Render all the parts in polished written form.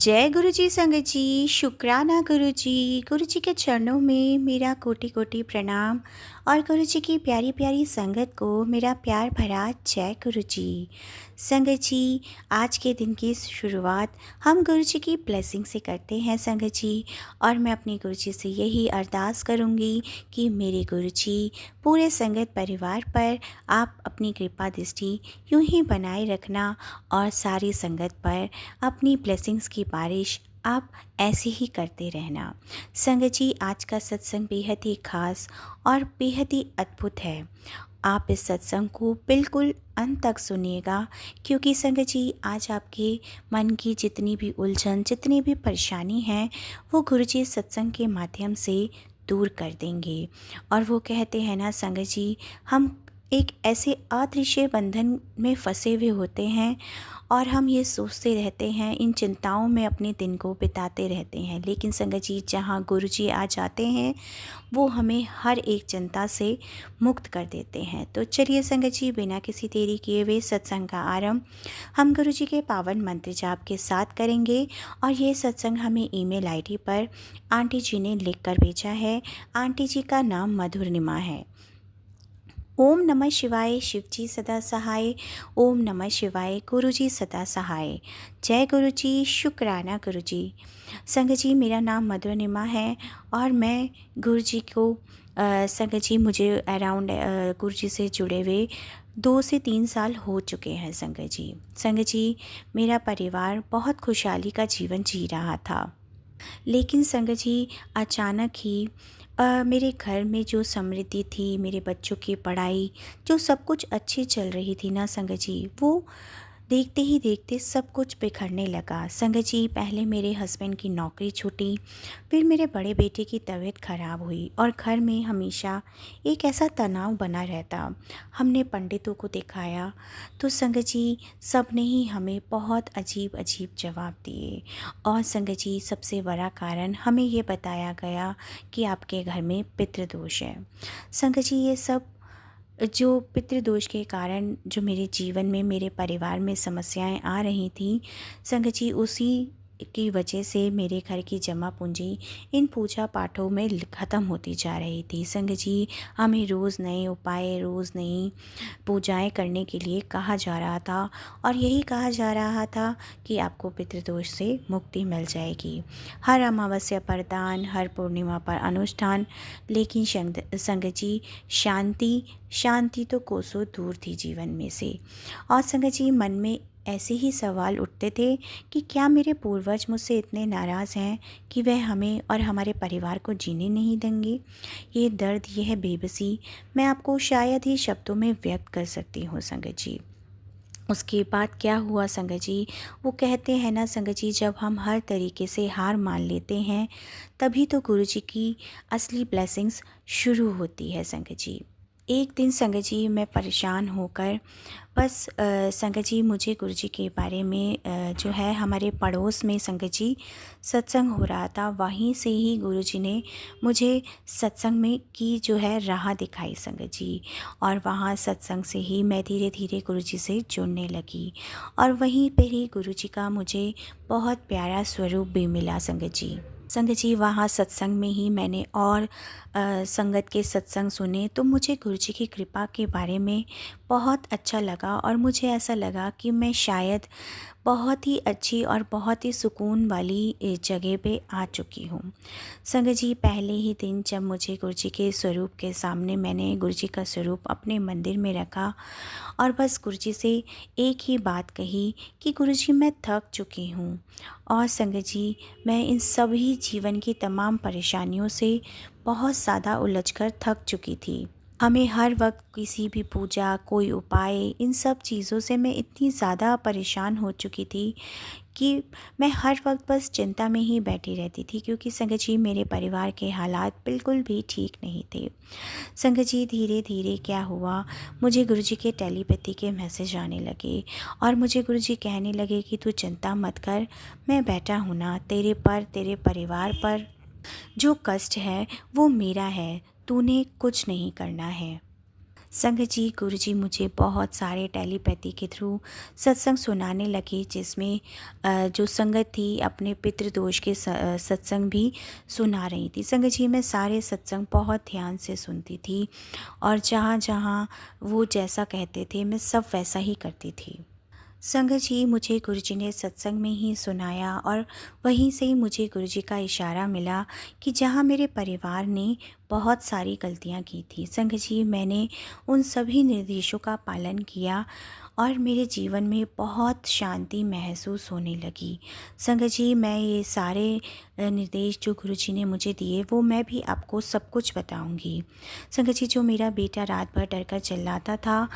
जय गुरु जी संगत जी, शुक्राना गुरु जी के चरणों में मेरा कोटि कोटि प्रणाम और गुरु जी की प्यारी प्यारी संगत को मेरा प्यार भरा जय गुरु जी। संगत जी, आज के दिन की शुरुआत हम गुरु जी की ब्लेसिंग से करते हैं संगत जी। और मैं अपने गुरु जी से यही अरदास करूँगी कि मेरे गुरु जी पूरे संगत परिवार पर आप अपनी कृपा दृष्टि यूं ही बनाए रखना और सारी संगत पर अपनी ब्लेसिंग्स की बारिश आप ऐसे ही करते रहना। संगत जी, आज का सत्संग बेहद ही खास और बेहद ही अद्भुत है। आप इस सत्संग को बिल्कुल अंत तक सुनिएगा, क्योंकि संगत जी आज आपके मन की जितनी भी उलझन, जितनी भी परेशानी है, वो गुरु जी सत्संग के माध्यम से दूर कर देंगे। और वो कहते हैं ना संगत जी, हम एक ऐसे अदृश्य बंधन में फंसे हुए होते हैं और हम ये सोचते रहते हैं, इन चिंताओं में अपने दिन को बिताते रहते हैं। लेकिन संगत जी, जहाँ गुरु जी आ जाते हैं वो हमें हर एक चिंता से मुक्त कर देते हैं। तो चलिए संगत जी, बिना किसी देरी किए हुए सत्संग का आरंभ हम गुरु जी के पावन मंत्र जाप के साथ करेंगे। और ये सत्संग हमें ईमेल आईडी पर आंटी जी ने लिख कर भेजा है। आंटी जी का नाम मधुरिमा है। ओम नमः शिवाय, शिवजी सदा सहाय। ओम नमः शिवाय, गुरुजी सदा सहाय। जय गुरुजी, शुक्राना गुरुजी। संगत जी, मेरा नाम मधुरिमा है और मैं गुरुजी को संगत जी मुझे अराउंड गुरुजी से जुड़े हुए 2 से 3 साल हो चुके हैं संगत जी। संगत जी, मेरा परिवार बहुत खुशहाली का जीवन जी रहा था। लेकिन संगत जी, अचानक ही मेरे घर में जो समृद्धि थी, मेरे बच्चों की पढ़ाई, जो सब कुछ अच्छी चल रही थी ना संगत जी, वो देखते ही देखते सब कुछ बिखरने लगा। संगत जी, पहले मेरे हस्बैंड की नौकरी छूटी, फिर मेरे बड़े बेटे की तबीयत खराब हुई और घर में हमेशा एक ऐसा तनाव बना रहता। हमने पंडितों को दिखाया तो संगत जी, सब ने ही हमें बहुत अजीब अजीब जवाब दिए। और संगत जी, सबसे बड़ा कारण हमें ये बताया गया कि आपके घर में पितृदोष है। संगत जी, ये सब जो पितृदोष के कारण जो मेरे जीवन में, मेरे परिवार में समस्याएं आ रही थी, संगत जी उसी की वजह से मेरे घर की जमा पूंजी इन पूजा पाठों में ख़त्म होती जा रही थी। संगत जी, हमें रोज़ नए उपाय, रोज़ नई पूजाएं करने के लिए कहा जा रहा था और यही कहा जा रहा था कि आपको पितृदोष से मुक्ति मिल जाएगी। हर अमावस्या पर दान, हर पूर्णिमा पर अनुष्ठान, लेकिन संगत जी, शांति शांति तो कोसों दूर थी जीवन में से। और संगत जी, मन में ऐसे ही सवाल उठते थे कि क्या मेरे पूर्वज मुझसे इतने नाराज़ हैं कि वह हमें और हमारे परिवार को जीने नहीं देंगे। ये दर्द, यह बेबसी मैं आपको शायद ही शब्दों में व्यक्त कर सकती हूँ संगत जी। उसके बाद क्या हुआ संगत जी, वो कहते हैं ना संगत जी, जब हम हर तरीके से हार मान लेते हैं तभी तो गुरु जी की असली ब्लेसिंग्स शुरू होती है संगत जी। एक दिन संगत जी, मैं परेशान होकर बस संगत जी, मुझे गुरु जी के बारे में जो है हमारे पड़ोस में संगत जी सत्संग हो रहा था, वहीं से ही गुरु जी ने मुझे सत्संग में की जो है राह दिखाई संगत जी। और वहाँ सत्संग से ही मैं धीरे धीरे गुरु जी से जुड़ने लगी और वहीं पर ही गुरु जी का मुझे बहुत प्यारा स्वरूप भी मिला संगत जी। संगत जी, वहाँ सत्संग में ही मैंने और संगत के सत्संग सुने तो मुझे गुरु जी की कृपा के बारे में बहुत अच्छा लगा और मुझे ऐसा लगा कि मैं शायद बहुत ही अच्छी और बहुत ही सुकून वाली जगह पे आ चुकी हूँ। संगत जी, पहले ही दिन जब मुझे गुरु जी के स्वरूप के सामने, मैंने गुरु जी का स्वरूप अपने मंदिर में रखा और बस गुरु जी से एक ही बात कही कि गुरु जी, मैं थक चुकी हूँ। और संगत जी, मैं इन सभी जीवन की तमाम परेशानियों से बहुत ज़्यादा उलझकर थक चुकी थी। हमें हर वक्त किसी भी पूजा, कोई उपाय, इन सब चीज़ों से मैं इतनी ज़्यादा परेशान हो चुकी थी कि मैं हर वक्त बस चिंता में ही बैठी रहती थी, क्योंकि संगत जी, मेरे परिवार के हालात बिल्कुल भी ठीक नहीं थे। संगत जी, धीरे धीरे क्या हुआ, मुझे गुरुजी के टेलीपैथी के मैसेज आने लगे और मुझे गुरुजी कहने लगे कि तू चिंता मत कर, मैं बैठा हूँ ना, तेरे पर, तेरे परिवार पर जो कष्ट है वो मेरा है, तूने कुछ नहीं करना है। संगत जी, गुरुजी मुझे बहुत सारे टेलीपैथी के थ्रू सत्संग सुनाने लगे, जिसमें जो संगत थी अपने पितृदोष के सत्संग भी सुना रही थी। संगत जी, मैं सारे सत्संग बहुत ध्यान से सुनती थी और जहाँ जहाँ वो जैसा कहते थे मैं सब वैसा ही करती थी। संगत जी, मुझे गुरुजी ने सत्संग में ही सुनाया और वहीं से ही मुझे गुरुजी का इशारा मिला कि जहाँ मेरे परिवार ने बहुत सारी गलतियाँ की थी। संगत जी, मैंने उन सभी निर्देशों का पालन किया और मेरे जीवन में बहुत शांति महसूस होने लगी। संगत जी, मैं ये सारे निर्देश जो गुरुजी ने मुझे दिए वो मैं भी आपको सब कुछ बताऊंगी। संगत जी, जो मेरा बेटा रात भर डर कर चिल्लाता था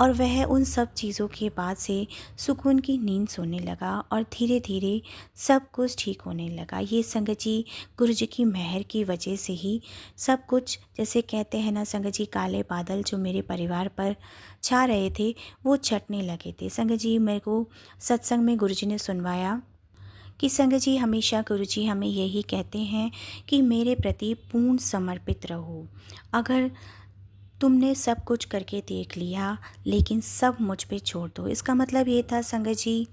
और वह उन सब चीज़ों के बाद से सुकून की नींद सोने लगा और धीरे धीरे सब कुछ ठीक होने लगा। ये संगत जी, गुरुजी की मेहर की वजह से ही सब कुछ, जैसे कहते हैं ना संगत जी, काले बादल जो मेरे परिवार पर छा रहे थे वो छटने लगे थे। संगत जी, मेरे को सत्संग में गुरुजी ने सुनवाया कि संगत जी, हमेशा गुरुजी हमें यही कहते हैं कि मेरे प्रति पूर्ण समर्पित रहो। अगर तुमने सब कुछ करके देख लिया लेकिन सब मुझ पे छोड़ दो। इसका मतलब ये था संगत जी,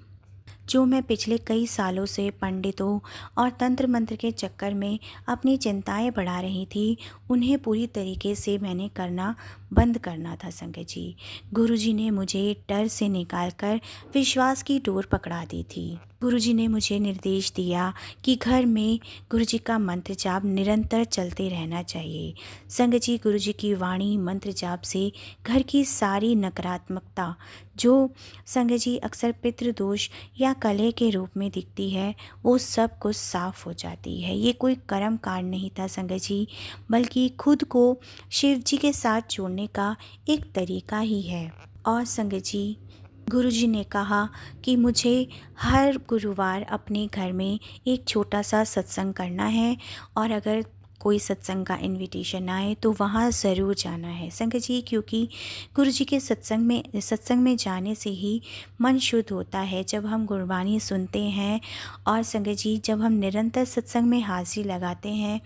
जो मैं पिछले कई सालों से पंडितों और तंत्र मंत्र के चक्कर में अपनी चिंताएं बढ़ा रही थी, उन्हें पूरी तरीके से मैंने करना बंद करना था। संगत जी, गुरुजी ने मुझे डर से निकालकर विश्वास की डोर पकड़ा दी थी। गुरुजी ने मुझे निर्देश दिया कि घर में गुरुजी का मंत्र जाप निरंतर चलते रहना चाहिए। संगत जी, गुरुजी की वाणी मंत्र जाप से घर की सारी नकारात्मकता, जो संगत जी अक्सर पितृदोष या कलह के रूप में दिखती है, वो सब कुछ साफ हो जाती है। ये कोई कर्म कांड नहीं था संगत जी, बल्कि खुद को शिव जी के साथ जोड़ने का एक तरीका ही है। और संगत जी, गुरुजी ने कहा कि मुझे हर गुरुवार अपने घर में एक छोटा सा सत्संग करना है और अगर कोई सत्संग का इनविटेशन आए तो वहाँ ज़रूर जाना है। संगत जी, क्योंकि गुरुजी के सत्संग में जाने से ही मन शुद्ध होता है। जब हम गुरबानी सुनते हैं और संगत जी, जब हम निरंतर सत्संग में हाजिरी लगाते हैं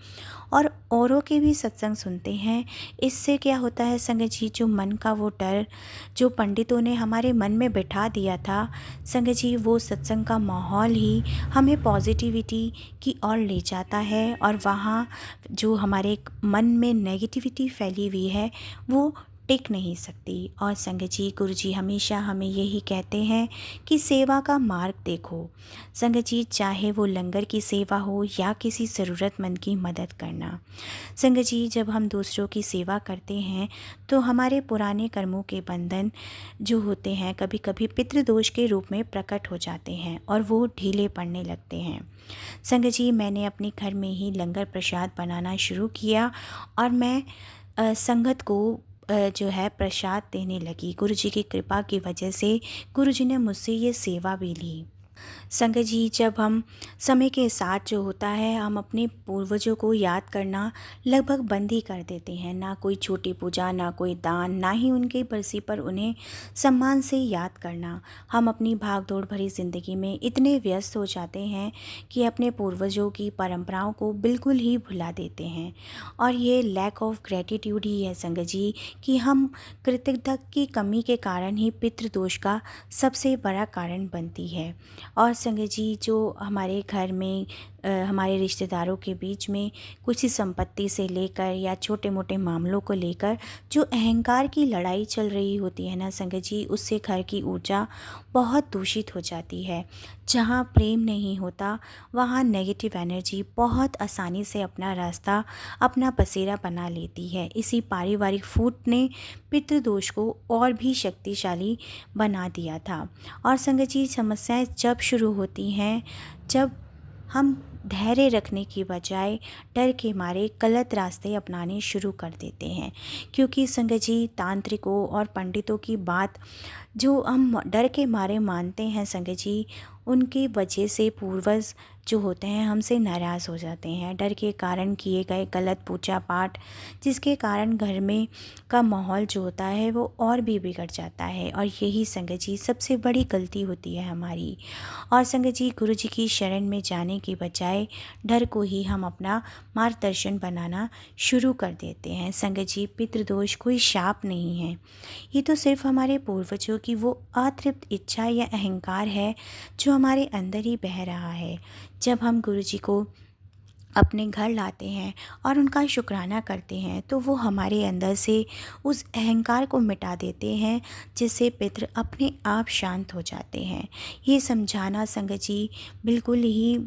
और औरों के भी सत्संग सुनते हैं, इससे क्या होता है संगत जी, जो मन का वो डर जो पंडितों ने हमारे मन में बिठा दिया था, संगत जी, वो सत्संग का माहौल ही हमें पॉजिटिविटी की ओर ले जाता है और वहाँ जो हमारे मन में नेगेटिविटी फैली हुई है वो टिक नहीं सकती। और संगत जी, गुरुजी हमेशा हमें यही कहते हैं कि सेवा का मार्ग देखो। संगत जी, चाहे वो लंगर की सेवा हो या किसी ज़रूरतमंद की मदद करना। संगत जी, जब हम दूसरों की सेवा करते हैं तो हमारे पुराने कर्मों के बंधन जो होते हैं कभी कभी पितृदोष के रूप में प्रकट हो जाते हैं और वो ढीले पड़ने लगते हैं। संगत जी, मैंने अपने घर में ही लंगर प्रसाद बनाना शुरू किया और मैं संगत को जो है प्रसाद देने लगी। गुरुजी की कृपा की वजह से गुरुजी ने मुझसे ये सेवा भी ली। संगत जी, जब हम समय के साथ जो होता है, हम अपने पूर्वजों को याद करना लगभग बंद ही कर देते हैं। ना कोई छोटी पूजा, ना कोई दान, ना ही उनकी बरसी पर उन्हें सम्मान से याद करना। हम अपनी भागदौड़ भरी ज़िंदगी में इतने व्यस्त हो जाते हैं कि अपने पूर्वजों की परंपराओं को बिल्कुल ही भुला देते हैं। और ये लैक ऑफ ग्रेटिट्यूड ही है संगत जी, कि हम कृतज्ञता की कमी के कारण ही पितृदोष का सबसे बड़ा कारण बनती है। और संगत जी, जो हमारे घर में हमारे रिश्तेदारों के बीच में कुछ ही संपत्ति से लेकर या छोटे मोटे मामलों को लेकर जो अहंकार की लड़ाई चल रही होती है ना संगत जी, उससे घर की ऊर्जा बहुत दूषित हो जाती है। जहाँ प्रेम नहीं होता वहाँ नेगेटिव एनर्जी बहुत आसानी से अपना रास्ता, अपना बसेरा बना लेती है। इसी पारिवारिक फूट ने पितृदोष को और भी शक्तिशाली बना दिया था। और संगत जी, समस्याएं जब शुरू होती हैं जब हम धैर्य रखने की बजाय डर के मारे गलत रास्ते अपनाने शुरू कर देते हैं। क्योंकि संगत जी, तांत्रिकों और पंडितों की बात जो हम डर के मारे मानते हैं संगत जी, उनकी वजह से पूर्वज जो होते हैं हमसे नाराज़ हो जाते हैं। डर के कारण किए गए गलत पूजा पाठ, जिसके कारण घर में का माहौल जो होता है वो और भी बिगड़ जाता है, और यही संगत जी सबसे बड़ी गलती होती है हमारी। और संगत जी, गुरु जी की शरण में जाने के बजाय डर को ही हम अपना मार्गदर्शन बनाना शुरू कर देते हैं। संगत जी, पितृदोष कोई शाप नहीं है, ये तो सिर्फ हमारे पूर्वजों की वो अतृप्त इच्छा या अहंकार है जो हमारे अंदर ही बह रहा है। जब हम गुरु जी को अपने घर लाते हैं और उनका शुक्राना करते हैं, तो वो हमारे अंदर से उस अहंकार को मिटा देते हैं, जिससे पितृ अपने आप शांत हो जाते हैं। ये समझाना संगत जी बिल्कुल ही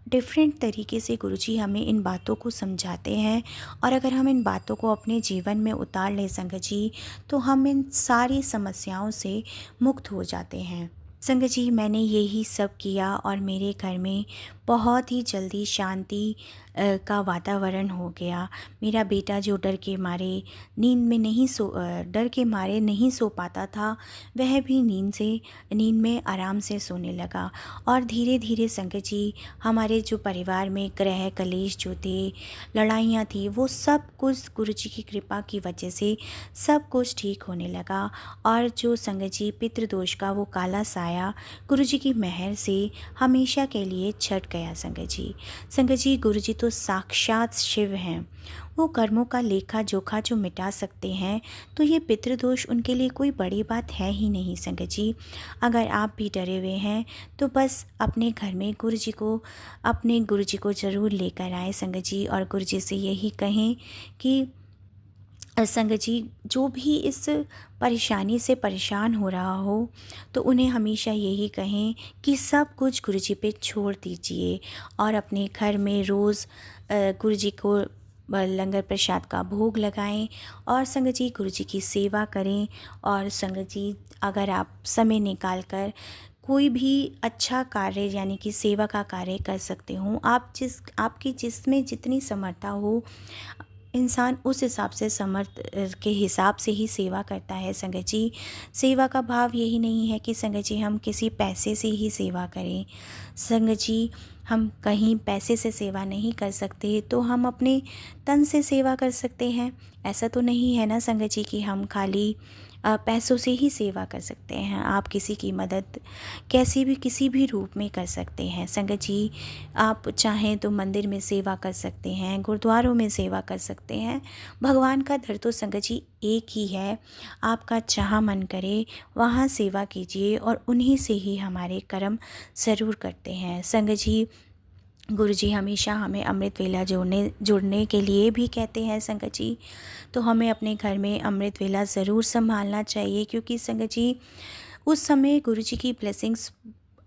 डिफरेंट तरीके से गुरुजी हमें इन बातों को समझाते हैं, और अगर हम इन बातों को अपने जीवन में उतार लें संगत जी, तो हम इन सारी समस्याओं से मुक्त हो जाते हैं। संगत जी, मैंने यही सब किया और मेरे घर में बहुत ही जल्दी शांति का वातावरण हो गया। मेरा बेटा जो डर के मारे डर के मारे नहीं सो पाता था, वह भी नींद में आराम से सोने लगा। और धीरे धीरे संगत जी, हमारे जो परिवार में ग्रह कलेश जो थे, लड़ाइयाँ थी, वो सब कुछ गुरु जी की कृपा की वजह से सब कुछ ठीक होने लगा। और जो संगत जी पितृदोष का वो काला साया गुरु जी की मेहर से हमेशा के लिए छट गया। संगत जी, गुरु जी तो साक्षात शिव हैं। वो कर्मों का लेखा जोखा जो मिटा सकते हैं, तो ये पितृदोष उनके लिए कोई बड़ी बात है ही नहीं। संगत जी, अगर आप भी डरे हुए हैं तो बस अपने घर में अपने गुरु जी को ज़रूर लेकर आए संगत जी, और गुरु जी से यही कहें कि संगत जी, जो भी इस परेशानी से परेशान हो रहा हो, तो उन्हें हमेशा यही कहें कि सब कुछ गुरु जी पे छोड़ दीजिए, और अपने घर में रोज़ गुरु जी को लंगर प्रसाद का भोग लगाएं, और संगत जी गुरु जी की सेवा करें। और संगत जी, अगर आप समय निकाल कर कोई भी अच्छा कार्य यानी कि सेवा का कार्य कर सकते हो, आपकी जिसमें जितनी समर्था हो, इंसान उस हिसाब से समर्थ के हिसाब से ही सेवा करता है। संगत जी, सेवा का भाव यही नहीं है कि संगत जी हम किसी पैसे से ही सेवा करें। संगत जी, हम कहीं पैसे से सेवा नहीं कर सकते, तो हम अपने तन से सेवा कर सकते हैं। ऐसा तो नहीं है ना संगत जी कि हम खाली पैसों से ही सेवा कर सकते हैं। आप किसी की मदद किसी भी रूप में कर सकते हैं। संगत जी, आप चाहें तो मंदिर में सेवा कर सकते हैं, गुरुद्वारों में सेवा कर सकते हैं। भगवान का दर तो संगत जी एक ही है। आपका जहाँ मन करे वहाँ सेवा कीजिए, और उन्हीं से ही हमारे कर्म ज़रूर करते हैं। संगत जी, गुरुजी हमेशा हमें अमृत वेला जुड़ने के लिए भी कहते हैं संगत जी। तो हमें अपने घर में अमृत वेला ज़रूर संभालना चाहिए, क्योंकि संगत जी उस समय गुरुजी की ब्लेसिंग्स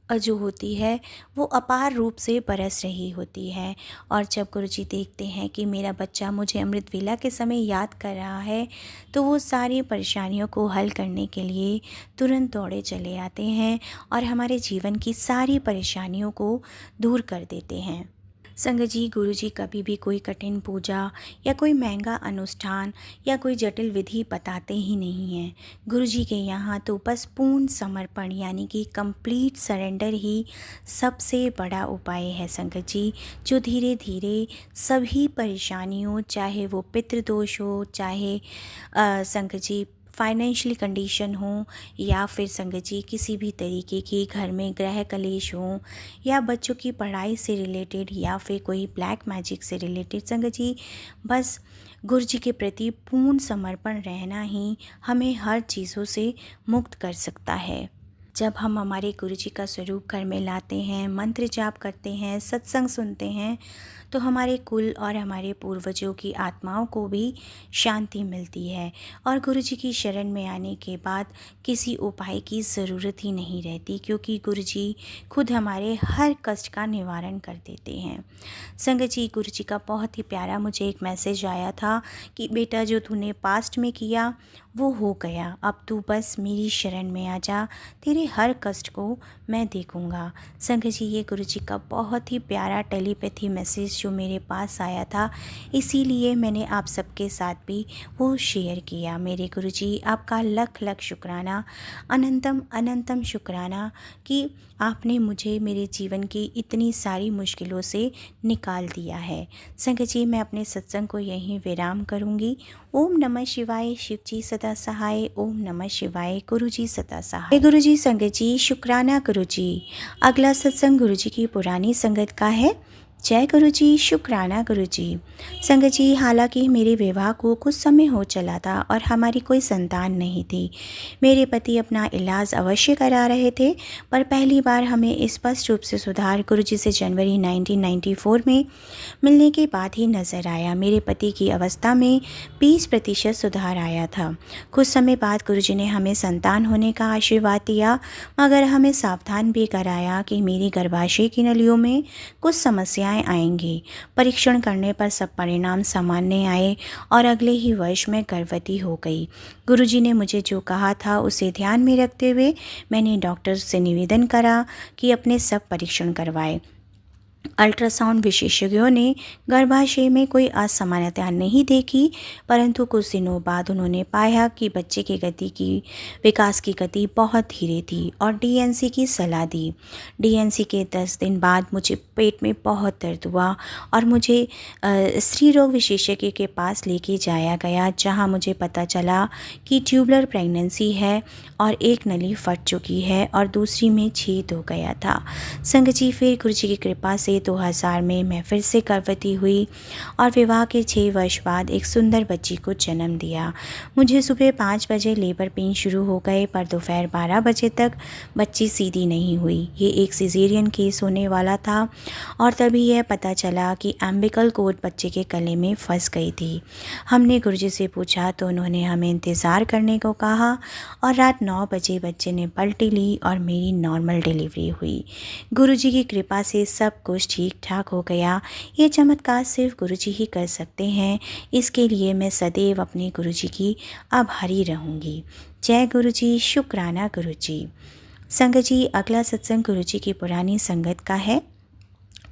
जो होती है वो अपार रूप से बरस रही होती है। और जब गुरुजी देखते हैं कि मेरा बच्चा मुझे अमृत वेला के समय याद कर रहा है, तो वो सारी परेशानियों को हल करने के लिए तुरंत दौड़े चले आते हैं, और हमारे जीवन की सारी परेशानियों को दूर कर देते हैं। संगत जी, गुरु जी कभी भी कोई कठिन पूजा या कोई महंगा अनुष्ठान या कोई जटिल विधि बताते ही नहीं हैं। गुरु जी के यहाँ तो बस पूर्ण समर्पण यानी कि कंप्लीट सरेंडर ही सबसे बड़ा उपाय है संगत जी, जो धीरे धीरे सभी परेशानियों, चाहे वो पितृदोष हो, चाहे संगत जी फाइनेंशियली कंडीशन हो, या फिर संगत जी किसी भी तरीके की घर में ग्रह कलेश हो, या बच्चों की पढ़ाई से रिलेटेड, या फिर कोई ब्लैक मैजिक से रिलेटेड, संगत जी बस गुरु जी के प्रति पूर्ण समर्पण रहना ही हमें हर चीज़ों से मुक्त कर सकता है। जब हम हमारे गुरु जी का स्वरूप घर में लाते हैं, मंत्र जाप करते हैं, सत्संग सुनते हैं, तो हमारे कुल और हमारे पूर्वजों की आत्माओं को भी शांति मिलती है, और गुरु जी की शरण में आने के बाद किसी उपाय की ज़रूरत ही नहीं रहती, क्योंकि गुरु जी खुद हमारे हर कष्ट का निवारण कर देते हैं। संगत जी, गुरु जी का बहुत ही प्यारा मुझे एक मैसेज आया था कि बेटा, जो तूने पास्ट में किया वो हो गया, अब तू बस मेरी शरण में आ जा, तेरे हर कष्ट को मैं देखूंगा। संगत जी, ये गुरु जी का बहुत ही प्यारा टेलीपैथी मैसेज केस जो मेरे पास आया था, इसीलिए मैंने आप सबके साथ भी वो शेयर किया। मेरे गुरुजी, आपका लख लख शुक्राना, अनंतम अनंतम शुक्राना कि आपने मुझे मेरे जीवन की इतनी सारी मुश्किलों से निकाल दिया है। संगत जी, मैं अपने सत्संग को यहीं विराम करूंगी। ओम नमः शिवाय, शिव जी सदा सहाय। ओम नमः शिवाय, गुरु जी सदा सहाय। गुरु जी, संगत जी, शुक्राना गुरु जी। अगला सत्संग गुरु जी की पुरानी संगत का है। जय गुरु जी, शुक्राना गुरु जी। संगत जी, हालांकि मेरे विवाह को कुछ समय हो चला था और हमारी कोई संतान नहीं थी। मेरे पति अपना इलाज अवश्य करा रहे थे, पर पहली बार हमें स्पष्ट रूप से सुधार गुरु जी से जनवरी 1994 में मिलने के बाद ही नज़र आया। मेरे पति की अवस्था में 20% सुधार आया था। कुछ समय बाद गुरुजी ने हमें संतान होने का आशीर्वाद दिया, मगर हमें सावधान भी कराया कि मेरी गर्भाशय की नलियों में कुछ समस्याएं आएंगी। परीक्षण करने पर सब परिणाम सामान्य आए और अगले ही वर्ष में गर्भवती हो गई। गुरुजी ने मुझे जो कहा था उसे ध्यान में रखते हुए मैंने डॉक्टर से निवेदन करा कि अपने सब परीक्षण करवाए। अल्ट्रासाउंड विशेषज्ञों ने गर्भाशय में कोई असामान्यता नहीं देखी, परंतु कुछ दिनों बाद उन्होंने पाया कि बच्चे की विकास की गति बहुत धीरे थी और डीएनसी की सलाह दी। डीएनसी के 10 दिन बाद मुझे पेट में बहुत दर्द हुआ और मुझे स्त्री रोग विशेषज्ञ के पास लेके जाया गया, जहां मुझे पता चला कि ट्यूबुलर प्रेगनेंसी है और एक नली फट चुकी है और दूसरी में छेद हो गया था। संगत जी, फिर गुरुजी की कृपा से 2000 में मैं फिर से गर्भवती हुई और विवाह के 6 वर्ष बाद एक सुंदर बच्ची को जन्म दिया। मुझे सुबह 5 बजे लेबर पेन शुरू हो गए, पर दोपहर 12 बजे तक बच्ची सीधी नहीं हुई। ये एक सिजेरियन केस होने वाला था और तभी यह पता चला कि एम्बिकल कोड बच्चे के गले में फंस गई थी। हमने गुरुजी से पूछा तो उन्होंने हमें इंतज़ार करने को कहा और रात 9 बजे बच्चे ने पलटी ली और मेरी नॉर्मल डिलीवरी हुई। गुरुजी की कृपा से सब कुछ ठीक ठाक हो गया। ये चमत्कार सिर्फ गुरुजी ही कर सकते हैं। इसके लिए मैं सदैव अपने गुरुजी की आभारी रहूँगी। जय गुरुजी, शुक्राना गुरुजी। संगत जी, अगला सत्संग गुरुजी की पुरानी संगत का है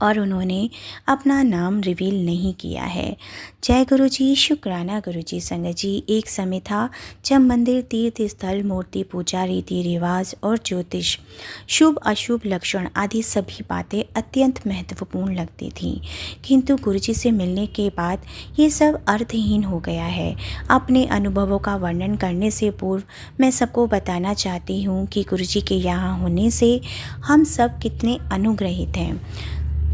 और उन्होंने अपना नाम रिवील नहीं किया है। जय गुरु जी, शुक्राना गुरु जी। संगत जी, एक समय था जब मंदिर, तीर्थ स्थल, मूर्ति पूजा, रीति रिवाज और ज्योतिष, शुभ अशुभ लक्षण आदि सभी बातें अत्यंत महत्वपूर्ण लगती थीं, किंतु गुरु जी से मिलने के बाद ये सब अर्थहीन हो गया है। अपने अनुभवों का वर्णन करने से पूर्व मैं सबको बताना चाहती हूँ कि गुरु जी के यहाँ होने से हम सब कितने अनुग्रहित हैं।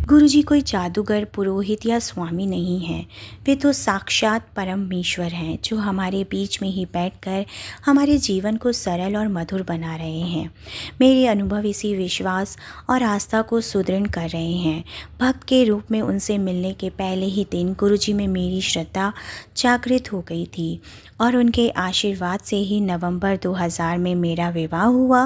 गुरुजी कोई जादूगर, पुरोहित या स्वामी नहीं हैं। वे तो साक्षात परमेश्वर हैं, जो हमारे बीच में ही बैठकर हमारे जीवन को सरल और मधुर बना रहे हैं। मेरे अनुभव इसी विश्वास और आस्था को सुदृढ़ कर रहे हैं। भक्त के रूप में उनसे मिलने के पहले ही दिन गुरुजी में मेरी श्रद्धा जागृत हो गई थी और उनके आशीर्वाद से ही नवंबर 2000 में मेरा विवाह हुआ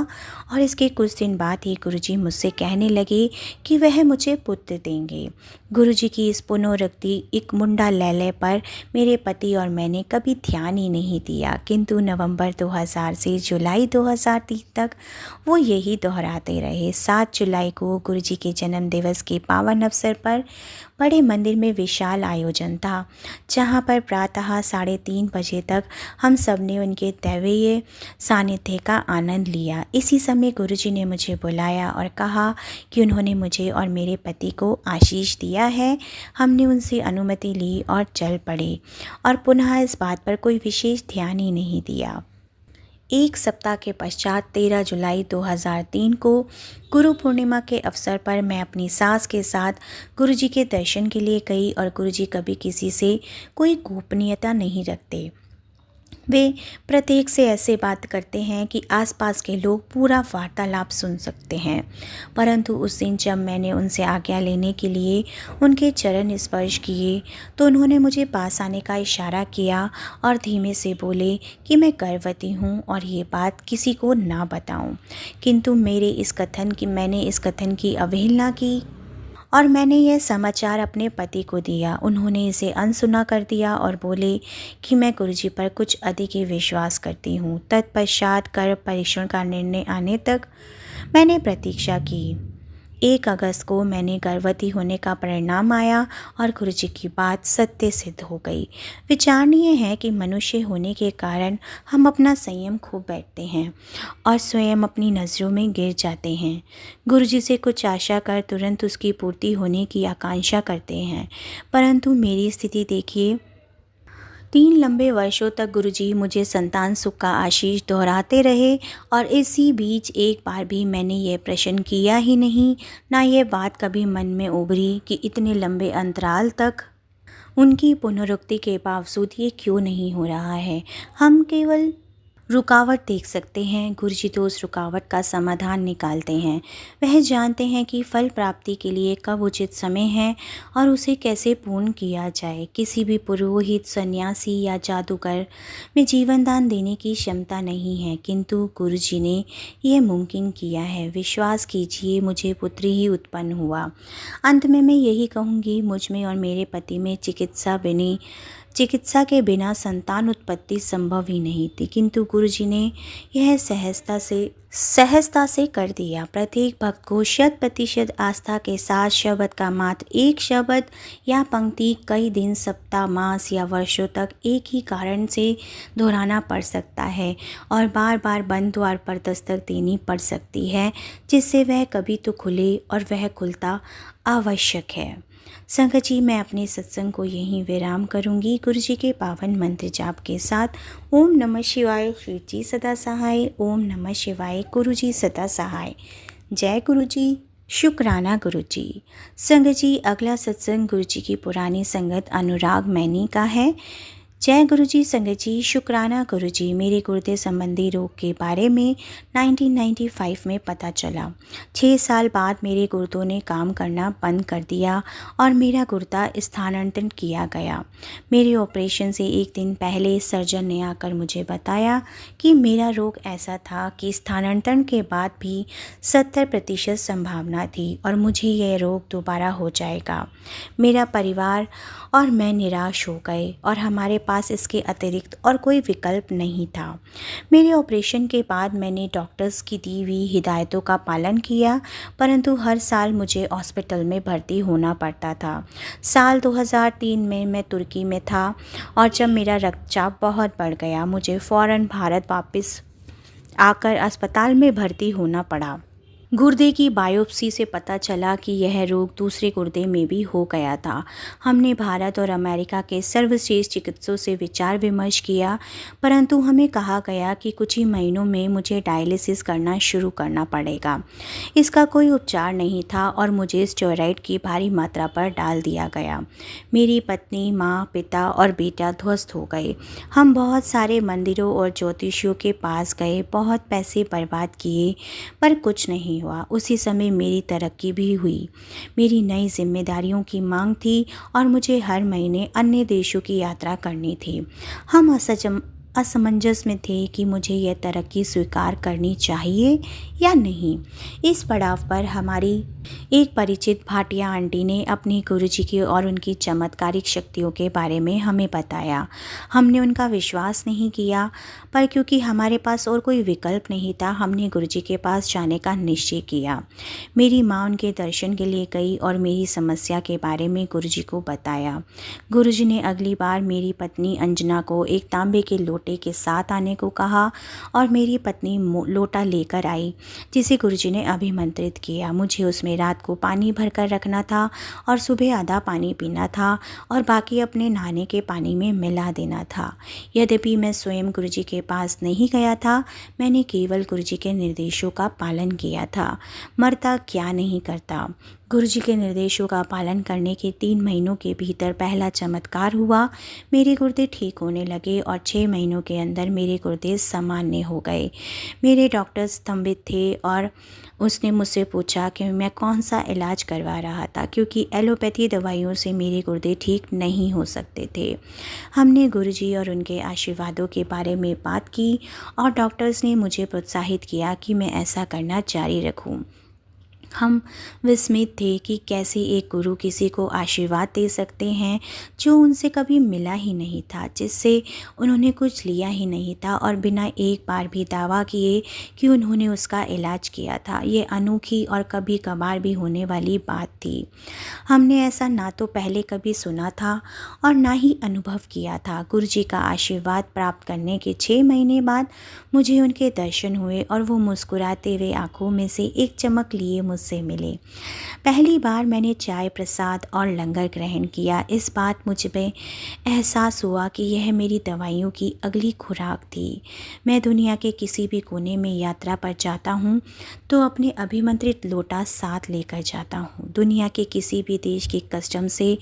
और इसके कुछ दिन बाद ही गुरुजी मुझसे कहने लगे कि वह मुझे पुत्र देंगे। गुरुजी की इस पुनरोक्ति एक मुंडा लैले पर मेरे पति और मैंने कभी ध्यान ही नहीं दिया, किंतु नवंबर 2000 से जुलाई 2003 तक वो यही दोहराते रहे। 7 जुलाई को गुरुजी के जन्म दिवस के पावन अवसर पर बड़े मंदिर में विशाल आयोजन था, जहाँ पर प्रातः 3:30 बजे तक हम सब ने उनके दैवीय सानिध्य का आनंद लिया। इसी समय गुरुजी ने मुझे बुलाया और कहा कि उन्होंने मुझे और मेरे पति को आशीष दिया है। हमने उनसे अनुमति ली और चल पड़े और पुनः इस बात पर कोई विशेष ध्यान ही नहीं दिया। एक सप्ताह के पश्चात 13 जुलाई 2003 को गुरु पूर्णिमा के अवसर पर मैं अपनी सास के साथ गुरुजी के दर्शन के लिए गई और गुरुजी कभी किसी से कोई गोपनीयता नहीं रखते। वे प्रत्येक से ऐसे बात करते हैं कि आसपास के लोग पूरा वार्तालाप सुन सकते हैं, परंतु उस दिन जब मैंने उनसे आज्ञा लेने के लिए उनके चरण स्पर्श किए तो उन्होंने मुझे पास आने का इशारा किया और धीमे से बोले कि मैं गर्भवती हूँ और ये बात किसी को ना बताऊँ। किंतु मैंने इस कथन की अवहेलना की और मैंने यह समाचार अपने पति को दिया। उन्होंने इसे अनसुना कर दिया और बोले कि मैं गुरुजी पर कुछ अधिक ही विश्वास करती हूँ। तत्पश्चात गर्भ परीक्षण का निर्णय आने तक मैंने प्रतीक्षा की। 1 अगस्त को मैंने गर्भवती होने का परिणाम आया और गुरुजी की बात सत्य सिद्ध हो गई। विचारणीय है कि मनुष्य होने के कारण हम अपना संयम खो बैठते हैं और स्वयं अपनी नज़रों में गिर जाते हैं। गुरुजी से कुछ आशा कर तुरंत उसकी पूर्ति होने की आकांक्षा करते हैं, परंतु मेरी स्थिति देखिए। 3 लंबे वर्षों तक गुरुजी मुझे संतान सुख का आशीष दोहराते रहे और इसी बीच एक बार भी मैंने ये प्रश्न किया ही नहीं, ना ये बात कभी मन में उभरी कि इतने लंबे अंतराल तक उनकी पुनरुक्ति के बावजूद ये क्यों नहीं हो रहा है। हम केवल रुकावट देख सकते हैं, गुरुजी तो उस रुकावट का समाधान निकालते हैं। वह जानते हैं कि फल प्राप्ति के लिए कब उचित समय है और उसे कैसे पूर्ण किया जाए। किसी भी पुरोहित, सन्यासी या जादूगर में जीवन दान देने की क्षमता नहीं है, किंतु गुरुजी ने यह मुमकिन किया है। विश्वास कीजिए, मुझे पुत्री ही उत्पन्न हुआ। अंत में मैं यही कहूँगी, मुझ में और मेरे पति में चिकित्सा के बिना संतान उत्पत्ति संभव ही नहीं थी, किंतु गुरुजी ने यह सहजता से कर दिया। प्रत्येक भक्त को 100% आस्था के साथ शब्द का मात्र एक शब्द या पंक्ति कई दिन, सप्ताह, मास या वर्षों तक एक ही कारण से दोहराना पड़ सकता है और बार बार बंद द्वार पर दस्तक देनी पड़ सकती है, जिससे वह कभी तो खुले और वह खुलता आवश्यक है। संगत जी, मैं अपने सत्संग को यहीं विराम करूंगी गुरुजी के पावन मंत्र जाप के साथ। ओम नमः शिवाय, श्री जी सदा सहाय। ओम नमः शिवाय, गुरुजी सदा सहाय। जय गुरुजी, शुक्राना गुरुजी। संगत जी, अगला सत्संग गुरुजी की पुरानी संगत अनुराग मैनी का है। जय गुरुजी। संगत जी, शुक्राना गुरुजी। मेरे गुर्दे संबंधी रोग के बारे में 1995 में पता चला। 6 साल बाद मेरे गुर्दों ने काम करना बंद कर दिया और मेरा गुर्दा स्थानांतरित किया गया। मेरे ऑपरेशन से एक दिन पहले सर्जन ने आकर मुझे बताया कि मेरा रोग ऐसा था कि स्थानांतरण के बाद भी 70% संभावना थी और मुझे यह रोग दोबारा हो जाएगा। मेरा परिवार और मैं निराश हो गए और हमारे पास इसके अतिरिक्त और कोई विकल्प नहीं था। मेरे ऑपरेशन के बाद मैंने डॉक्टर्स की दी हुई हिदायतों का पालन किया, परंतु हर साल मुझे हॉस्पिटल में भर्ती होना पड़ता था। साल 2003 में मैं तुर्की में था और जब मेरा रक्तचाप बहुत बढ़ गया, मुझे फ़ौरन भारत वापस आकर अस्पताल में भर्ती होना पड़ा। गुर्दे की बायोप्सी से पता चला कि यह रोग दूसरे गुर्दे में भी हो गया था। हमने भारत और अमेरिका के सर्वश्रेष्ठ चिकित्सकों से विचार विमर्श किया, परंतु हमें कहा गया कि कुछ ही महीनों में मुझे डायलिसिस करना शुरू करना पड़ेगा। इसका कोई उपचार नहीं था और मुझे स्टेरॉइड की भारी मात्रा पर डाल दिया गया। मेरी पत्नी, माँ, पिता और बेटा ध्वस्त हो गए। हम बहुत सारे मंदिरों और ज्योतिषियों के पास गए, बहुत पैसे बर्बाद किए, पर कुछ नहीं हुआ। उसी समय मेरी तरक्की भी हुई। मेरी नई जिम्मेदारियों की मांग थी और मुझे हर महीने अन्य देशों की यात्रा करनी थी। हम असमंजस में थे कि मुझे यह तरक्की स्वीकार करनी चाहिए या नहीं। इस पड़ाव पर हमारी एक परिचित भाटिया आंटी ने अपनी गुरुजी की और उनकी चमत्कारिक शक्तियों के बारे में हमें बताया। हमने उनका विश्वास नहीं किया, पर क्योंकि हमारे पास और कोई विकल्प नहीं था, हमने गुरुजी के पास जाने का निश्चय किया। मेरी माँ उनके दर्शन के लिए गई और मेरी समस्या के बारे में गुरुजी को बताया। गुरुजी ने अगली बार मेरी पत्नी अंजना को एक तांबे के लोटे के साथ आने को कहा और मेरी पत्नी लोटा लेकर आई, जिसे गुरुजी ने अभिमंत्रित किया। मुझे उसमें रात को पानी भरकर रखना था और सुबह आधा पानी पीना था और बाकी अपने नहाने के पानी में मिला देना था। यद्यपि मैं स्वयं गुरुजी के पास नहीं गया था, मैंने केवल गुरुजी के निर्देशों का पालन किया था। मरता क्या नहीं करता। गुरुजी के निर्देशों का पालन करने के 3 महीनों के भीतर पहला चमत्कार हुआ। मेरे गुर्दे ठीक होने लगे और 6 महीनों के अंदर मेरे गुर्दे सामान्य हो गए। मेरे डॉक्टर स्तंभित थे और उसने मुझसे पूछा कि मैं कौन सा इलाज करवा रहा था, क्योंकि एलोपैथी दवाइयों से मेरे गुर्दे ठीक नहीं हो सकते थे। हमने गुरुजी और उनके आशीर्वादों के बारे में बात की और डॉक्टर्स ने मुझे प्रोत्साहित किया कि मैं ऐसा करना जारी रखूं। हम विस्मित थे कि कैसे एक गुरु किसी को आशीर्वाद दे सकते हैं जो उनसे कभी मिला ही नहीं था, जिससे उन्होंने कुछ लिया ही नहीं था, और बिना एक बार भी दावा किए कि उन्होंने उसका इलाज किया था। ये अनोखी और कभी कभार भी होने वाली बात थी। हमने ऐसा ना तो पहले कभी सुना था और ना ही अनुभव किया था। गुरुजी का आशीर्वाद प्राप्त करने के 6 महीने बाद मुझे उनके दर्शन हुए और वो मुस्कुराते हुए आंखों में से एक चमक लिए मुझसे मिले। पहली बार मैंने चाय, प्रसाद और लंगर ग्रहण किया। इस बात मुझ में एहसास हुआ कि यह मेरी दवाइयों की अगली खुराक थी। मैं दुनिया के किसी भी कोने में यात्रा पर जाता हूँ तो अपने अभिमंत्रित लोटा साथ लेकर जाता हूँ। दुनिया के किसी भी देश की कस्टम से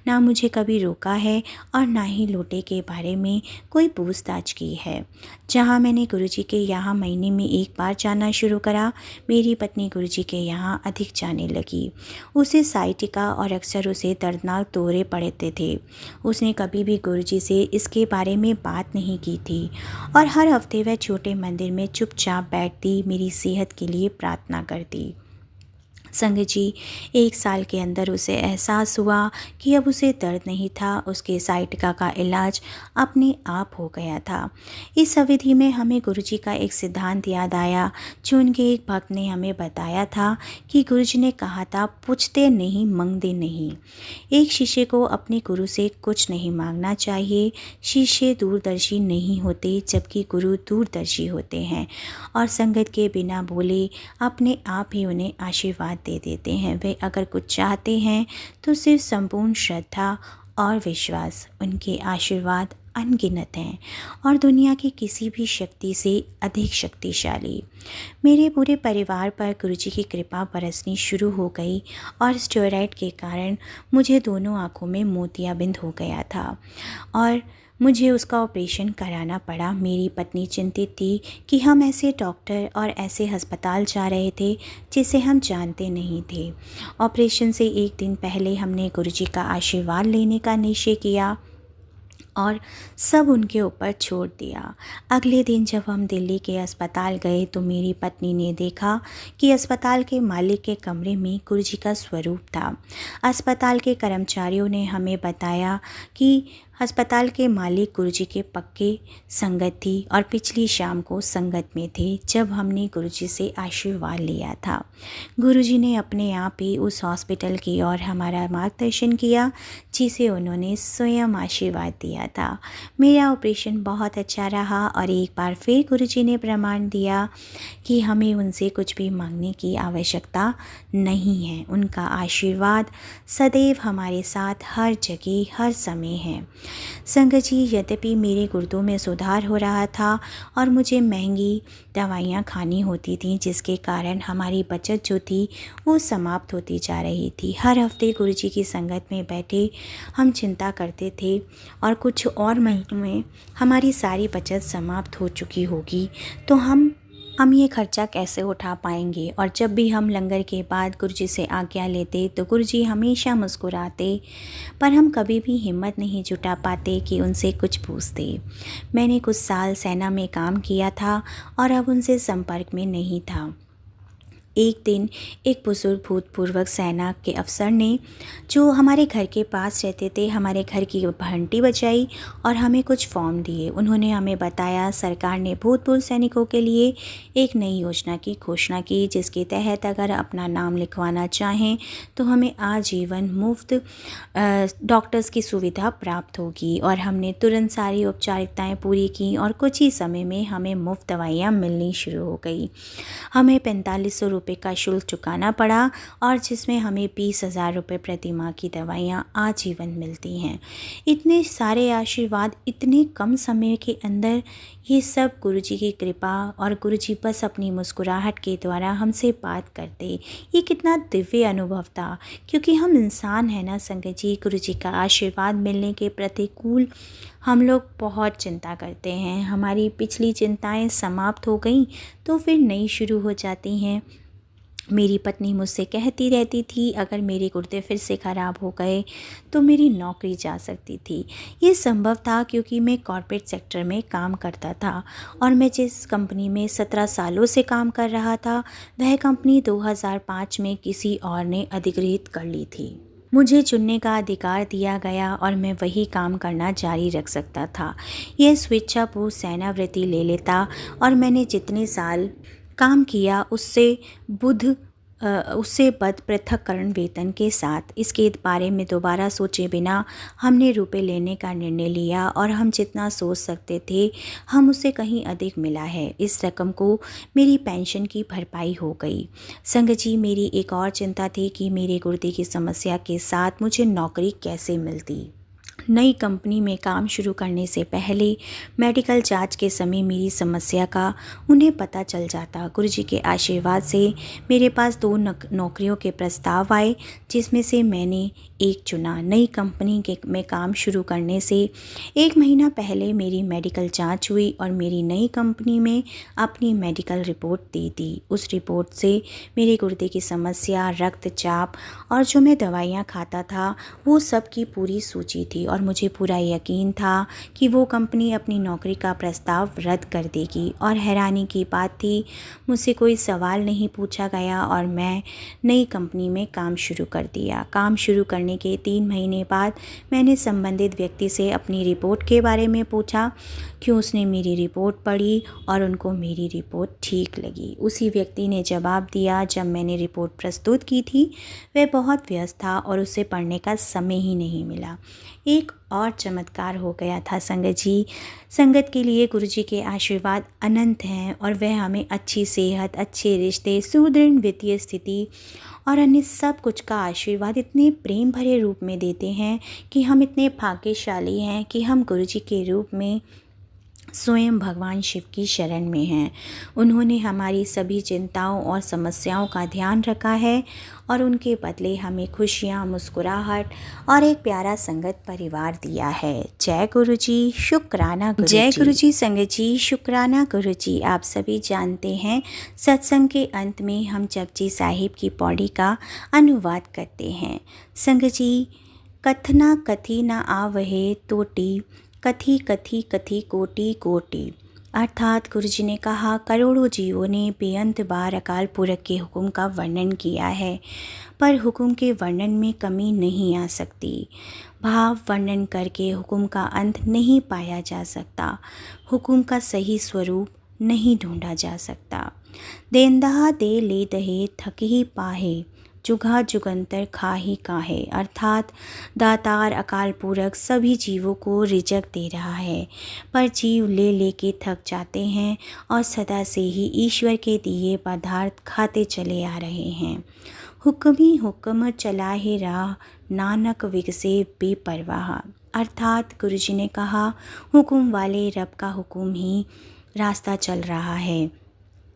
ना मुझे कभी रोका है और ना ही लोटे के बारे में कोई पूछताछ की है। जहाँ मैंने गुरुजी के यहाँ महीने में एक बार जाना शुरू करा, मेरी पत्नी गुरुजी के यहाँ अधिक जाने लगी। उसे साइटिका और अक्सर उसे दर्दनाक दौरे पड़ते थे। उसने कभी भी गुरुजी से इसके बारे में बात नहीं की थी और हर हफ्ते वह छोटे मंदिर में चुपचाप बैठती, मेरी सेहत के लिए प्रार्थना करती। संगत जी, 1 साल के अंदर उसे एहसास हुआ कि अब उसे दर्द नहीं था। उसके साइटिका का इलाज अपने आप हो गया था। इस अवधि में हमें गुरुजी का एक सिद्धांत याद आया जो उनके एक भक्त ने हमें बताया था कि गुरुजी ने कहा था, पूछते नहीं मांगते नहीं। एक शिष्य को अपने गुरु से कुछ नहीं मांगना चाहिए। शिष्य दूरदर्शी नहीं होते जबकि गुरु दूरदर्शी होते हैं और संगत के बिना बोले अपने आप ही उन्हें आशीर्वाद दे देते हैं। वे अगर कुछ चाहते हैं तो सिर्फ संपूर्ण श्रद्धा और विश्वास। उनके आशीर्वाद अनगिनत हैं और दुनिया की किसी भी शक्ति से अधिक शक्तिशाली। मेरे पूरे परिवार पर गुरुजी की कृपा बरसनी शुरू हो गई और स्टेरॉइड के कारण मुझे दोनों आंखों में मोतियाबिंद हो गया था और मुझे उसका ऑपरेशन कराना पड़ा। मेरी पत्नी चिंतित थी कि हम ऐसे डॉक्टर और ऐसे अस्पताल जा रहे थे जिसे हम जानते नहीं थे। ऑपरेशन से एक दिन पहले हमने गुरुजी का आशीर्वाद लेने का निश्चय किया और सब उनके ऊपर छोड़ दिया। अगले दिन जब हम दिल्ली के अस्पताल गए तो मेरी पत्नी ने देखा कि अस्पताल के मालिक के कमरे में गुरुजी का स्वरूप था। अस्पताल के कर्मचारियों ने हमें बताया कि अस्पताल के मालिक गुरुजी के पक्के संगत थी और पिछली शाम को संगत में थे जब हमने गुरुजी से आशीर्वाद लिया था। गुरुजी ने अपने आप ही उस हॉस्पिटल की ओर हमारा मार्गदर्शन किया जिसे उन्होंने स्वयं आशीर्वाद दिया था। मेरा ऑपरेशन बहुत अच्छा रहा और एक बार फिर गुरुजी ने प्रमाण दिया कि हमें उनसे कुछ भी मांगने की आवश्यकता नहीं है। उनका आशीर्वाद सदैव हमारे साथ हर जगह हर समय है। संगत जी, यद्यपि मेरे गुर्दों में सुधार हो रहा था और मुझे महंगी दवाइयाँ खानी होती थीं जिसके कारण हमारी बचत जो थी वो समाप्त होती जा रही थी। हर हफ्ते गुरुजी की संगत में बैठे हम चिंता करते थे और कुछ और महीनों में हमारी सारी बचत समाप्त हो चुकी होगी तो हम ये खर्चा कैसे उठा पाएंगे। और जब भी हम लंगर के बाद गुरुजी से आज्ञा लेते तो गुरुजी हमेशा मुस्कुराते, पर हम कभी भी हिम्मत नहीं जुटा पाते कि उनसे कुछ पूछते। मैंने कुछ साल सेना में काम किया था और अब उनसे संपर्क में नहीं था। एक दिन एक बुजुर्ग भूतपूर्व सेना के अफसर ने, जो हमारे घर के पास रहते थे, हमारे घर की घंटी बजाई और हमें कुछ फॉर्म दिए। उन्होंने हमें बताया सरकार ने भूतपूर्व सैनिकों के लिए एक नई योजना की घोषणा की जिसके तहत अगर अपना नाम लिखवाना चाहें तो हमें आजीवन मुफ्त डॉक्टर्स की सुविधा प्राप्त होगी। और हमने तुरंत सारी औपचारिकताएँ पूरी की और कुछ ही समय में हमें मुफ्त दवाइयाँ मिलनी शुरू हो गई। हमें 4500 रुपये का शुल्क चुकाना पड़ा और जिसमें हमें 20,000 रुपये प्रति माह की दवाइयाँ आजीवन मिलती हैं। इतने सारे आशीर्वाद इतने कम समय के अंदर, ये सब गुरुजी की कृपा और गुरुजी बस अपनी मुस्कुराहट के द्वारा हमसे बात करते। ये कितना दिव्य अनुभव था, क्योंकि हम इंसान हैं ना संगत जी। गुरुजी का आशीर्वाद मिलने के प्रतिकूल हम लोग बहुत चिंता करते हैं। हमारी पिछली चिंताएं समाप्त हो गई तो फिर नई शुरू हो जाती हैं। मेरी पत्नी मुझसे कहती रहती थी अगर मेरे कुर्ते फिर से ख़राब हो गए तो मेरी नौकरी जा सकती थी। ये संभव था क्योंकि मैं कॉर्पोरेट सेक्टर में काम करता था और मैं जिस कंपनी में 17 सालों से काम कर रहा था वह कंपनी 2005 में किसी और ने अधिग्रहित कर ली थी। मुझे चुनने का अधिकार दिया गया और मैं वही काम करना जारी रख सकता था। यह स्वेच्छापूर्ण सेवानिवृत्ति ले लेता और मैंने जितने साल काम किया उससे बद पृथक्करण वेतन के साथ। इसके बारे में दोबारा सोचे बिना हमने रुपए लेने का निर्णय लिया और हम जितना सोच सकते थे हम उससे कहीं अधिक मिला है। इस रकम को मेरी पेंशन की भरपाई हो गई। संग जी, मेरी एक और चिंता थी कि मेरे गुर्दे की समस्या के साथ मुझे नौकरी कैसे मिलती। नई कंपनी में काम शुरू करने से पहले मेडिकल जांच के समय मेरी समस्या का उन्हें पता चल जाता। गुरुजी के आशीर्वाद से मेरे पास 2 नौकरियों के प्रस्ताव आए जिसमें से मैंने एक चुना। नई कंपनी में काम शुरू करने से 1 महीना पहले मेरी मेडिकल जांच हुई और मेरी नई कंपनी में अपनी मेडिकल रिपोर्ट दी थी। उस रिपोर्ट से मेरे गुर्दे की समस्या, रक्तचाप और जो मैं दवाइयाँ खाता था वो सब की पूरी सूची थी और मुझे पूरा यकीन था कि वो कंपनी अपनी नौकरी का प्रस्ताव रद्द कर देगी। और हैरानी की बात थी, मुझसे कोई सवाल नहीं पूछा गया और मैं नई कंपनी में काम शुरू कर दिया। काम शुरू करने के 3 महीने बाद मैंने संबंधित व्यक्ति से अपनी रिपोर्ट के बारे में पूछा क्यों उसने मेरी रिपोर्ट पढ़ी और उनको मेरी रिपोर्ट ठीक लगी। उसी व्यक्ति ने जवाब दिया, जब मैंने रिपोर्ट प्रस्तुत की थी वह बहुत व्यस्त था और उसे पढ़ने का समय ही नहीं मिला। एक और चमत्कार हो गया था संगत जी। संगत के लिए गुरुजी के आशीर्वाद अनंत हैं और वह हमें अच्छी सेहत, अच्छे रिश्ते, सुदृढ़ वित्तीय स्थिति और अन्य सब कुछ का आशीर्वाद इतने प्रेम भरे रूप में देते हैं कि हम इतने भाग्यशाली हैं कि हम गुरुजी के रूप में स्वयं भगवान शिव की शरण में हैं। उन्होंने हमारी सभी चिंताओं और समस्याओं का ध्यान रखा है और उनके बदले हमें खुशियाँ, मुस्कुराहट और एक प्यारा संगत परिवार दिया है। जय गुरुजी, शुक्राना गुरुजी। जय गुरुजी संगत जी, शुक्राना गुरुजी। आप सभी जानते हैं सत्संग के अंत में हम जपजी साहिब की पौड़ी का अनुवाद करते हैं। संगत जी, कथना कथी न आवहे तोटी, कथी कथी कथी कोटि कोटि। अर्थात गुरुजी ने कहा, करोड़ों जीवों ने बेअंत बार अकाल पुरख के हुक्म का वर्णन किया है पर हुक्म के वर्णन में कमी नहीं आ सकती। भाव वर्णन करके हुक्म का अंत नहीं पाया जा सकता। हुक्म का सही स्वरूप नहीं ढूंढा जा सकता। देंदहा दे ले दहे थक ही पाहे, जुगा जुगंतर खाही काहे। अर्थात दातार अकाल पुरख सभी जीवों को रिजक दे रहा है पर जीव ले लेके थक जाते हैं और सदा से ही ईश्वर के दिए पदार्थ खाते चले आ रहे हैं। हुक्मी हुक्म चलाहे राह, नानक विगसे बेपरवाह। अर्थात गुरुजी ने कहा, हुक्म वाले रब का हुक्म ही रास्ता चल रहा है।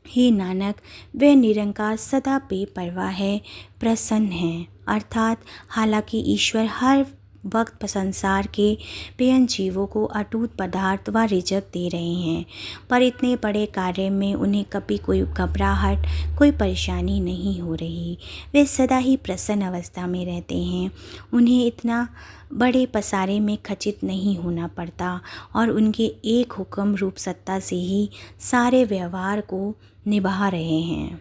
हे नानक, वह निरंकार सदा बेपरवाह है, प्रसन्न है। अर्थात हालांकि ईश्वर हर वक्त संसार के बेअंत जीवों को अटूट पदार्थ व रिजक दे रहे हैं पर इतने बड़े कार्य में उन्हें कभी कोई घबराहट, कोई परेशानी नहीं हो रही। वे सदा ही प्रसन्न अवस्था में रहते हैं। उन्हें इतना बड़े पसारे में खचित नहीं होना पड़ता और उनके एक हुक्म रूप सत्ता से ही सारे व्यवहार को निभा रहे हैं।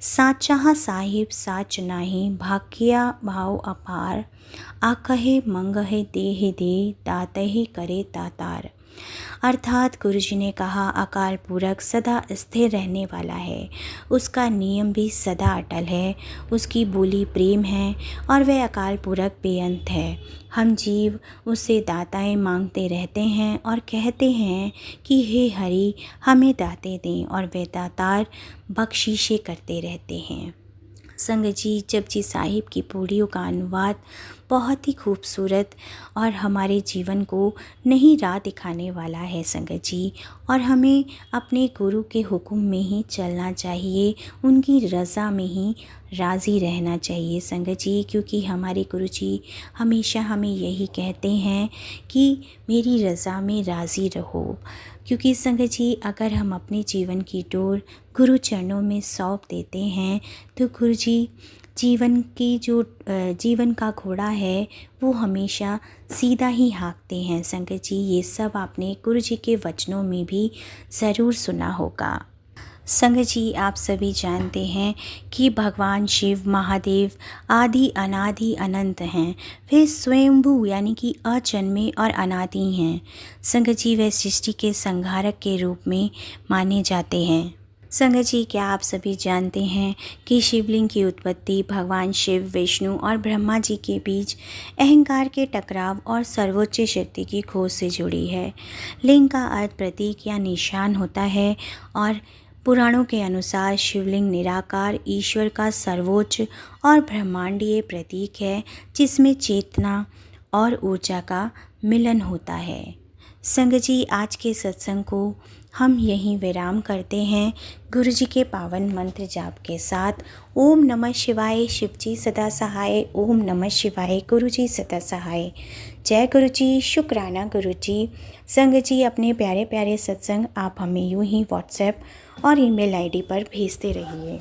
साचा साहिब साच नाही, भाग्या भाव अपार, आकहे मंगहे देह दे, दातहे करे दातार। अर्थात गुरुजी ने कहा, अकाल पुरख सदा स्थिर रहने वाला है, उसका नियम भी सदा अटल है, उसकी बोली प्रेम है और वह अकाल पुरख बेअंत है। हम जीव उससे दाताएं मांगते रहते हैं और कहते हैं कि हे हरि हमें दाते दें और वह दातार बख्शीशें करते रहते हैं। संगत जी, जपजी साहिब की पौड़ियों का अनुवाद बहुत ही खूबसूरत और हमारे जीवन को नई राह दिखाने वाला है संगत जी। और हमें अपने गुरु के हुक्म में ही चलना चाहिए, उनकी रज़ा में ही राज़ी रहना चाहिए संगत जी, क्योंकि हमारे गुरुजी हमेशा हमें यही कहते हैं कि मेरी रज़ा में राज़ी रहो। क्योंकि संगत जी अगर हम अपने जीवन की डोर गुरु चरणों में सौंप देते हैं तो गुरुजी जीवन का घोड़ा है वो हमेशा सीधा ही हाँकते हैं। संगत जी ये सब आपने गुरुजी के वचनों में भी ज़रूर सुना होगा। संगत जी आप सभी जानते हैं कि भगवान शिव महादेव आदि अनादि अनंत हैं, वे स्वयंभू यानी कि अजन्मे और अनादि हैं। संगत जी वे सृष्टि के संहारक के रूप में माने जाते हैं। संगत जी क्या आप सभी जानते हैं कि शिवलिंग की उत्पत्ति भगवान शिव, विष्णु और ब्रह्मा जी के बीच अहंकार के टकराव और सर्वोच्च शक्ति की खोज से जुड़ी है। लिंग का अर्थ प्रतीक या निशान होता है और पुराणों के अनुसार शिवलिंग निराकार ईश्वर का सर्वोच्च और ब्रह्मांडीय प्रतीक है, जिसमें चेतना और ऊर्जा का मिलन होता है। संगत जी आज के सत्संग को हम यहीं विराम करते हैं गुरु जी के पावन मंत्र जाप के साथ। ओम नमः शिवाय, शिव जी सदा सहाय। ओम नमः शिवाय, गुरु जी सदा सहाय। जय गुरु जी, शुक्राना गुरु जी। संगत जी अपने प्यारे प्यारे सत्संग आप हमें यूं ही व्हाट्सएप और ईमेल आईडी पर भेजते रहिए।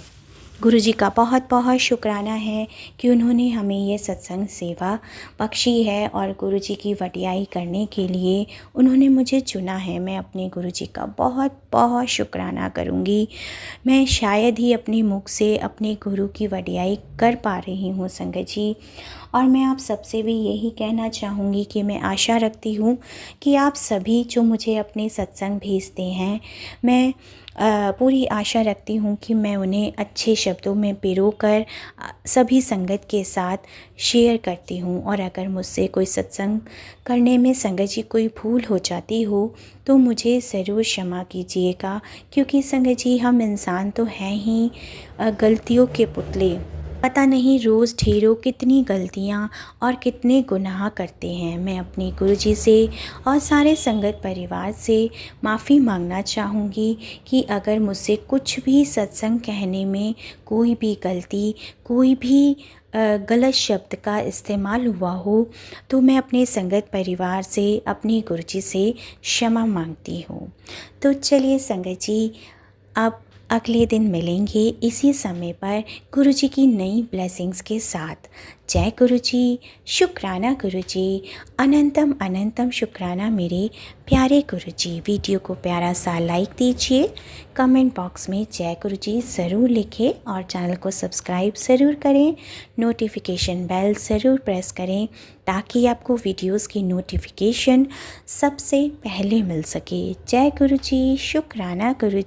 गुरु जी का बहुत बहुत शुक्राना है कि उन्होंने हमें ये सत्संग सेवा बख्शी है और गुरु जी की वडियाई करने के लिए उन्होंने मुझे चुना है। मैं अपने गुरु जी का बहुत बहुत शुक्राना करूँगी। मैं शायद ही अपने मुख से अपने गुरु की वडियाई कर पा रही हूँ संगत जी। और मैं आप सबसे भी यही कहना चाहूँगी कि मैं आशा रखती हूँ कि आप सभी जो मुझे अपने सत्संग भेजते हैं, मैं पूरी आशा रखती हूँ कि मैं उन्हें अच्छे शब्दों में पिरोकर सभी संगत के साथ शेयर करती हूँ। और अगर मुझसे कोई सत्संग करने में संगत जी कोई भूल हो जाती हो तो मुझे ज़रूर क्षमा कीजिएगा, क्योंकि संगत जी हम इंसान तो हैं ही गलतियों के पुतले। पता नहीं रोज़ ढेरों कितनी गलतियाँ और कितने गुनाह करते हैं। मैं अपने गुरुजी से और सारे संगत परिवार से माफ़ी मांगना चाहूँगी कि अगर मुझसे कुछ भी सत्संग कहने में कोई भी गलती, कोई भी गलत शब्द का इस्तेमाल हुआ हो तो मैं अपने संगत परिवार से, अपने गुरुजी से क्षमा मांगती हूँ। तो चलिए संगत जी अब अगले दिन मिलेंगे इसी समय पर गुरु जी की नई ब्लेसिंग्स के साथ। जय गुरु जी, शुक्राना गुरु जी, अनंतम अनंतम शुक्राना मेरे प्यारे गुरु जी। वीडियो को प्यारा सा लाइक दीजिए, कमेंट बॉक्स में जय गुरु जी ज़रूर लिखें और चैनल को सब्सक्राइब ज़रूर करें। नोटिफिकेशन बेल ज़रूर प्रेस करें ताकि आपको वीडियोस की नोटिफिकेशन सबसे पहले मिल सके। जय गुरु जी, शुक्राना गुरु जी।